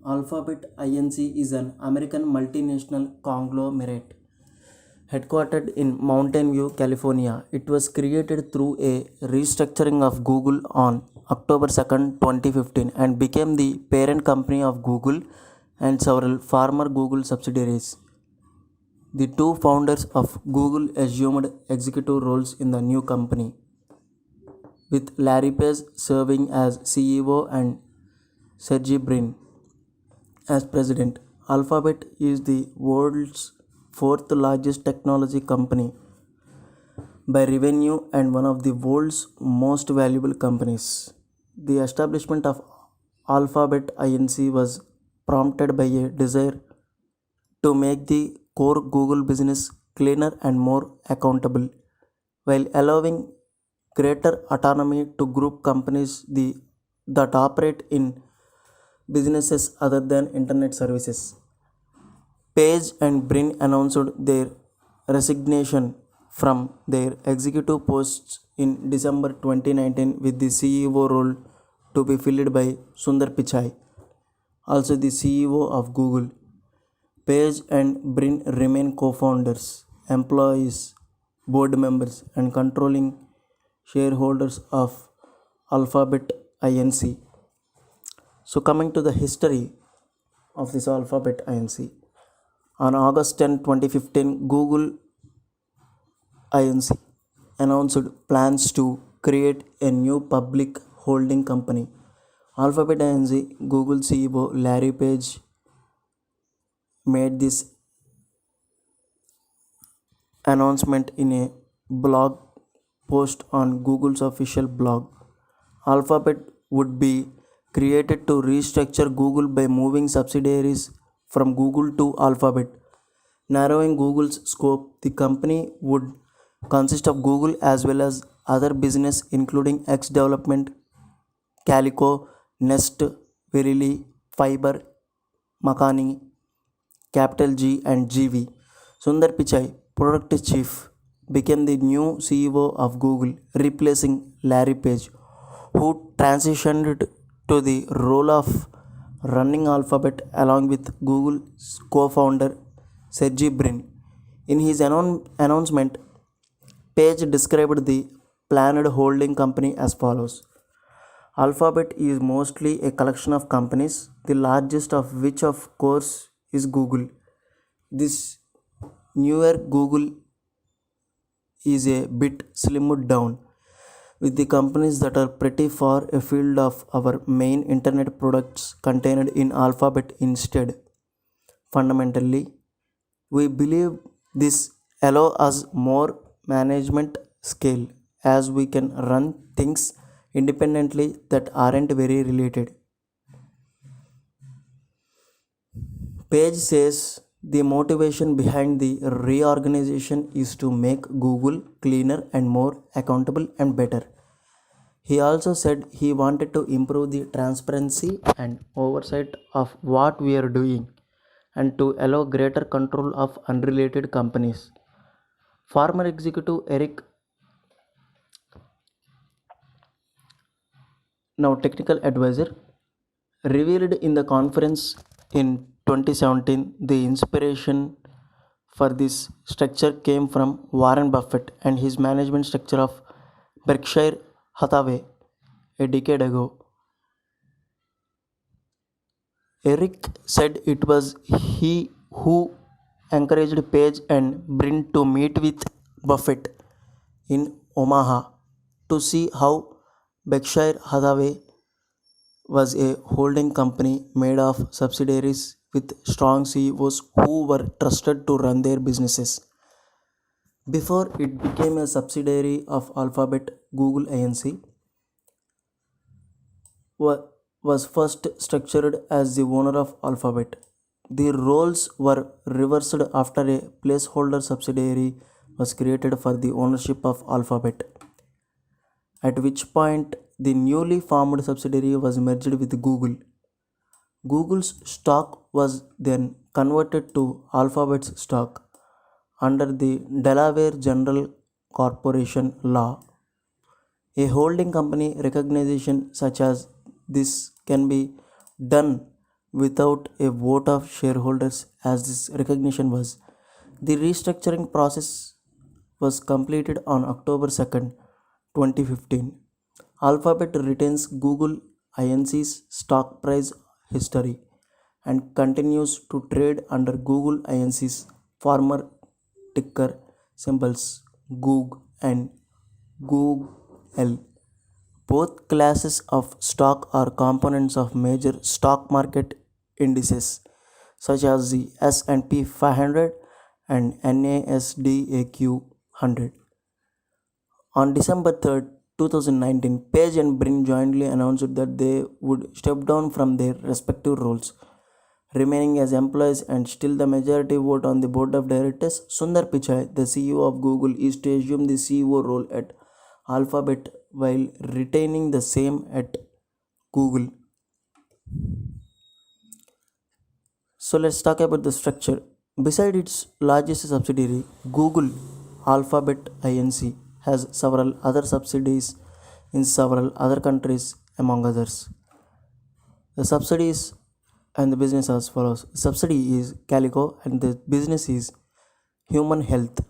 Alphabet Inc. is an American multinational conglomerate headquartered in Mountain View, California. It was created through a restructuring of Google on October 2nd, 2015 and became the parent company of Google and several former Google subsidiaries. The two founders of Google assumed executive roles in the new company, with Larry Page serving as CEO and Sergey Brin as president. Alphabet is the world's fourth largest technology company by revenue and one of the world's most valuable companies. The establishment of Alphabet Inc. was prompted by a desire to make the core Google business cleaner and more accountable, while allowing greater autonomy to group companies that operate in businesses other than internet services. Page and Brin announced their resignation from their executive posts in December 2019 with the CEO role to be filled by Sundar Pichai, also the CEO of Google. Page and Brin remain co-founders, employees, board members, and controlling shareholders of Alphabet Inc. So, coming to the history of this Alphabet Inc. On August 10, 2015, Google Inc. announced plans to create a new public holding company. Alphabet Inc. Google CEO Larry Page made this announcement in a blog post on Google's official blog. Alphabet would be created to restructure Google by moving subsidiaries from Google to Alphabet, narrowing Google's scope. The company would consist of Google as well as other business including X Development, Calico, Nest, Verily, Fiber, Makani, Capital G and GV. Sundar Pichai, product chief, became the new CEO of Google, replacing Larry Page, who transitioned to the role of running Alphabet along with Google's co-founder Sergey Brin. In his announcement, Page described the planned holding company as follows. Alphabet is mostly a collection of companies, the largest of which, of course, is Google. This newer Google is a bit slimmed down, with the companies that are pretty far afield of our main internet products contained in Alphabet instead. Fundamentally, we believe this allows us more management scale as we can run things independently that aren't very related. Page says the motivation behind the reorganization is to make Google cleaner and more accountable and better. He also said he wanted to improve the transparency and oversight of what we are doing and to allow greater control of unrelated companies. Former executive Eric, now technical advisor, revealed in the conference in 2017 the inspiration for this structure came from Warren Buffett and his management structure of Berkshire Hathaway a decade ago. Eric said it was he who encouraged Page and Brin to meet with Buffett in Omaha to see how Berkshire Hathaway was a holding company made of subsidiaries with strong CEOs who were trusted to run their businesses. Before it became a subsidiary of Alphabet, Google Inc. was first structured as the owner of Alphabet. The roles were reversed after a placeholder subsidiary was created for the ownership of Alphabet, at which point the newly formed subsidiary was merged with Google. Google's stock was then converted to Alphabet's stock under the Delaware General Corporation Law. A holding company recognition such as this can be done without a vote of shareholders as this recognition was. The restructuring process was completed on October 2nd, 2015. Alphabet retains Google Inc's stock price history and continues to trade under Google Inc's former ticker symbols GOOG and GOOGL. Both classes of stock are components of major stock market indices such as the S&P 500 and NASDAQ 100. On December 3rd, 2019, Page and Brin jointly announced that they would step down from their respective roles, remaining as employees and still the majority vote on the board of directors. Sundar Pichai, the CEO of Google, is to assume the CEO role at Alphabet while retaining the same at Google. So let's talk about the structure. Beside its largest subsidiary, Google, Alphabet Inc. has several other subsidiaries in several other countries, among others. The subsidies and the business as follows. Subsidy is Calico and the business is Human Health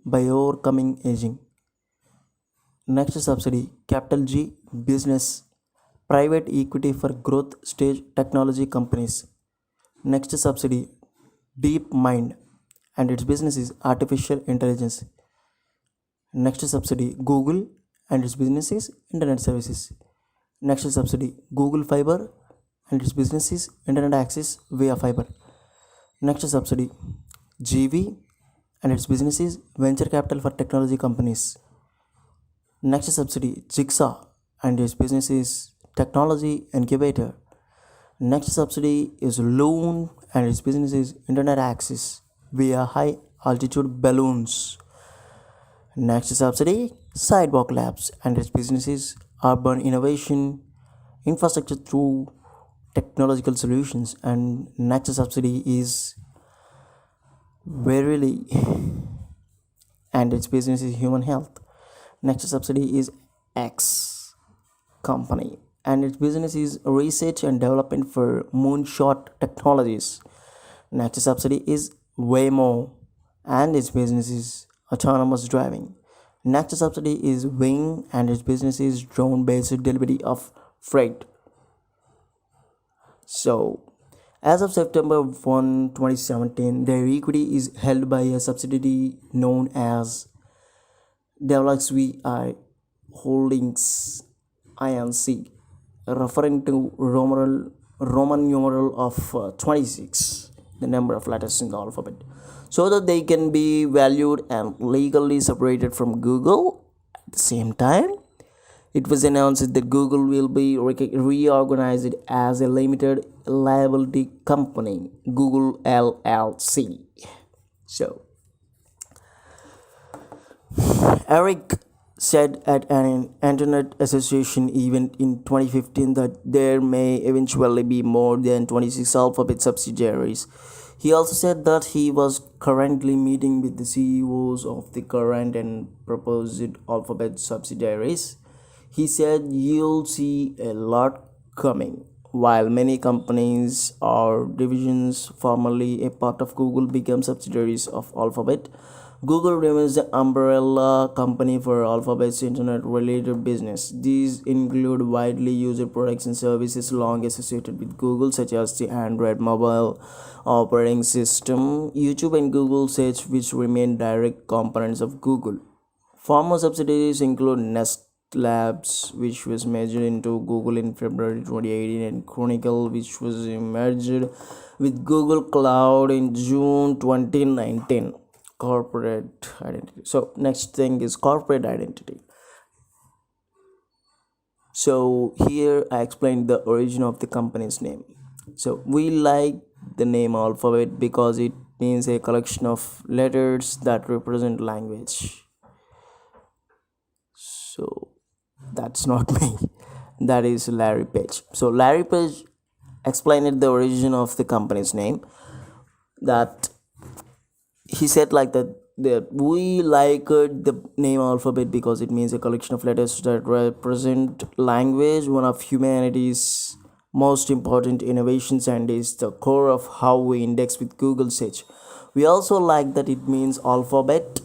by overcoming aging. Next subsidy, capital G, business, private equity for growth stage technology companies. Next subsidy, DeepMind, and its business is artificial intelligence. Next subsidy, Google, and its business is internet services. Next subsidy, Google Fiber, and its business is internet access via fiber. Next subsidy, GV, and its business is venture capital for technology companies. Next subsidy, Jigsaw, and its business is technology incubator. Next subsidy is Loon, and its business is internet access via high altitude balloons. Next subsidy, Sidewalk Labs, and its business is urban innovation, infrastructure through technological solutions. And next subsidy is Verily, and its business is human health. Next subsidy is X Company, and its business is research and development for moonshot technologies. Next subsidy is Waymo, and its business is autonomous driving. Next subsidy is Wing, and its business is drone based delivery of freight. So, as of September 1, 2017, their equity is held by a subsidiary known as Develux VI Holdings Inc., referring to Roman numeral of 26, the number of letters in the alphabet, so that they can be valued and legally separated from Google. At the same time, it was announced that Google will be reorganized as a limited liability company, Google LLC. So, Eric said at an Internet Association event in 2015 that there may eventually be more than 26 Alphabet subsidiaries. He also said that he was currently meeting with the CEOs of the current and proposed Alphabet subsidiaries. He said you'll see a lot coming. While many companies or divisions formerly a part of Google become subsidiaries of Alphabet, Google remains the umbrella company for Alphabet's internet-related business. These include widely used products and services long associated with Google, such as the Android mobile operating system, YouTube, and Google Search, which remain direct components of Google. Former subsidiaries include Nest Labs, which was merged into Google in February 2018, and Chronicle, which was merged with Google Cloud in June 2019. Corporate identity. So next thing is corporate identity. So here I explained the origin of the company's name. So we like the name Alphabet because it means a collection of letters that represent language. So that's not me, that is Larry Page. So Larry Page explained the origin of the company's name, that he said like that we like the name Alphabet because it means a collection of letters that represent language, one of humanity's most important innovations and is the core of how we index with Google search. We also like that it means alphabet,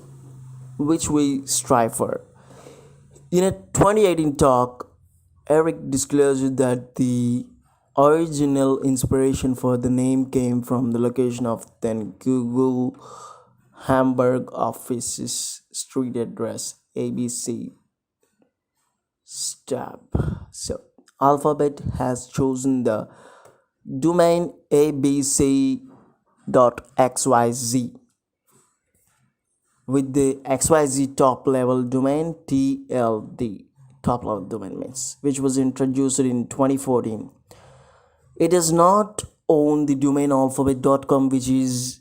which we strive for. In a 2018 talk, Eric disclosed that the original inspiration for the name came from the location of then Google Hamburg office's street address ABC Stab. So, Alphabet has chosen the domain abc.xyz with the XYZ top level domain TLD, top level domain means, which was introduced in 2014. It does not own the domain alphabet.com, which is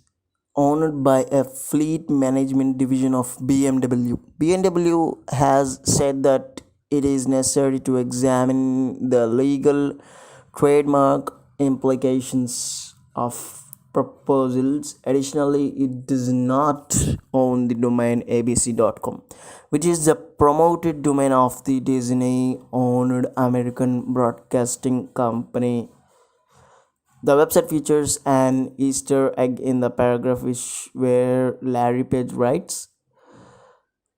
owned by a fleet management division of BMW. BMW has said that it is necessary to examine the legal trademark implications of proposals. Additionally, it does not own the domain abc.com, which is the promoted domain of the Disney owned American broadcasting company. The website features an Easter egg in the paragraph which where Larry Page writes,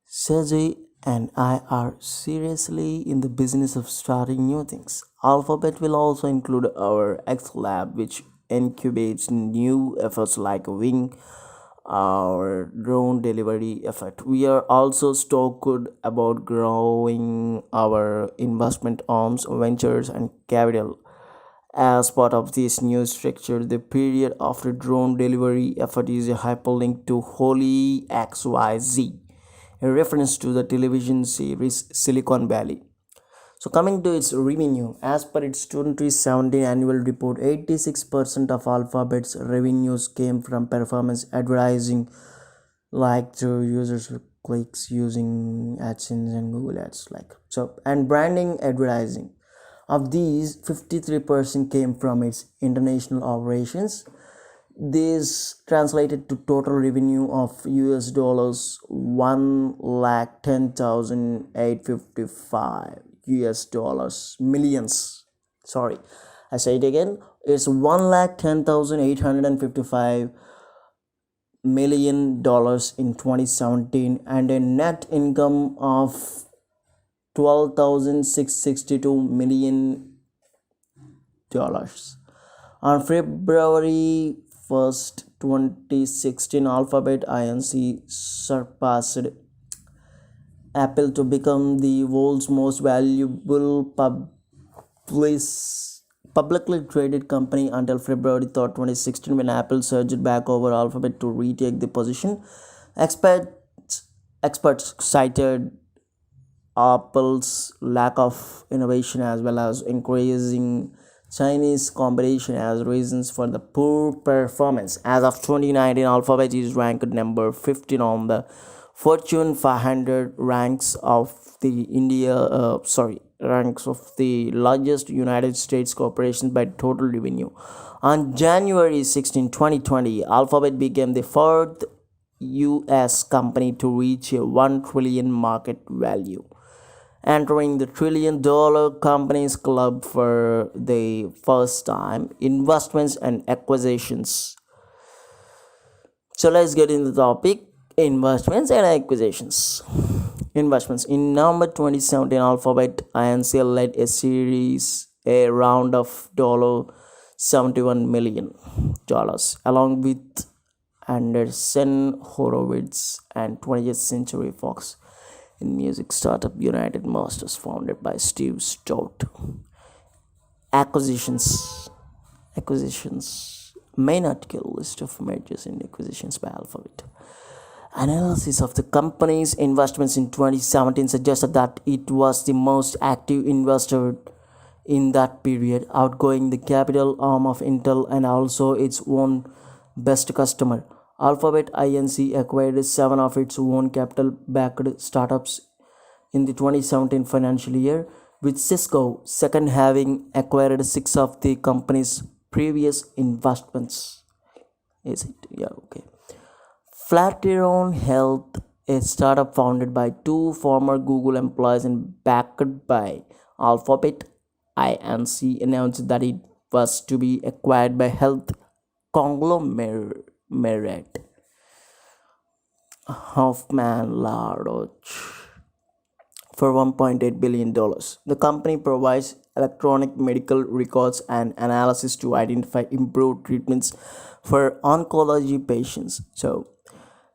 Sergey and I are seriously in the business of starting new things. Alphabet will also include our X Lab, which incubates new efforts like Wing, our drone delivery effort. We are also stoked about growing our investment arms, ventures, and capital. As part of this new structure, the period after drone delivery effort is a hyperlink to Holy XYZ, a reference to the television series Silicon Valley. So, coming to its revenue, as per its 2017 annual report, 86% of Alphabet's revenues came from performance advertising, like through users clicks using AdSense and Google Ads, and branding advertising. Of these, 53% came from its international operations. This translated to total revenue of US dollars 1,10,855 US dollars millions. Sorry, I say it again. It's 1,10,855 million dollars in 2017 and a net income of 12,662 million dollars. On February 1st, 2016, Alphabet Inc. surpassed Apple to become the world's most valuable publicly traded company until February 3rd, 2016, when Apple surged back over Alphabet to retake the position. Experts cited Apple's lack of innovation as well as increasing Chinese competition as reasons for the poor performance. As of 2019, Alphabet is ranked number 15 on the Fortune 500 ranks of the largest United States corporations by total revenue. On January 16, 2020, Alphabet became the fourth US company to reach a 1 trillion market value, entering the $1 trillion companies club for the first time. Investments and acquisitions. So let's get into the topic: investments and acquisitions. Investments. In November 2017, Alphabet Inc. led a round of $71 million, along with Andreessen Horowitz and 20th Century Fox in music startup United Masters, founded by Steve Stout. Acquisitions. Main article: list of mergers and acquisitions by Alphabet. Analysis of the company's investments in 2017 suggested that it was the most active investor in that period, outgoing the capital arm of Intel and also its own best customer. Alphabet Inc. acquired 7 of its own capital-backed startups in the 2017 financial year, with Cisco second having acquired 6 of the company's previous investments. Is it? Yeah, okay. Flatiron Health, a startup founded by 2 former Google employees and backed by Alphabet, Inc. announced that it was to be acquired by health conglomerate Hoffman La Roche for $1.8 billion. The company provides electronic medical records and analysis to identify improved treatments for oncology patients. So,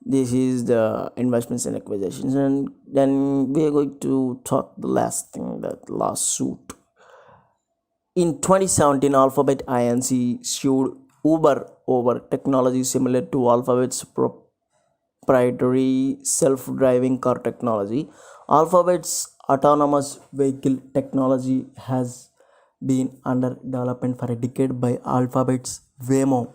this is the investments and acquisitions, and then we are going to talk the last thing, that lawsuit. In 2017, Alphabet Inc. sued Uber over technology similar to Alphabet's proprietary self-driving car technology. Alphabet's autonomous vehicle technology has been under development for a decade by Alphabet's Waymo,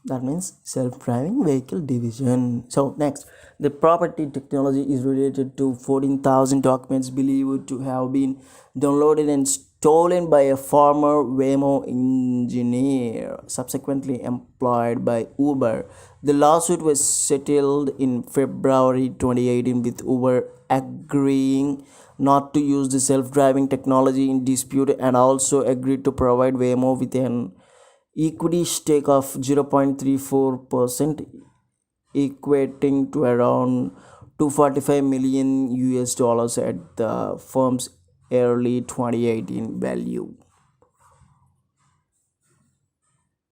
that means self-driving vehicle division. So next, the property technology is related to 14,000 documents believed to have been downloaded and stolen by a former Waymo engineer subsequently employed by Uber. The lawsuit was settled in February 2018, with Uber agreeing not to use the self-driving technology in dispute, and also agreed to provide Waymo with an equity stake of 0.34%, equating to around 245 million US dollars at the firm's early 2018 value.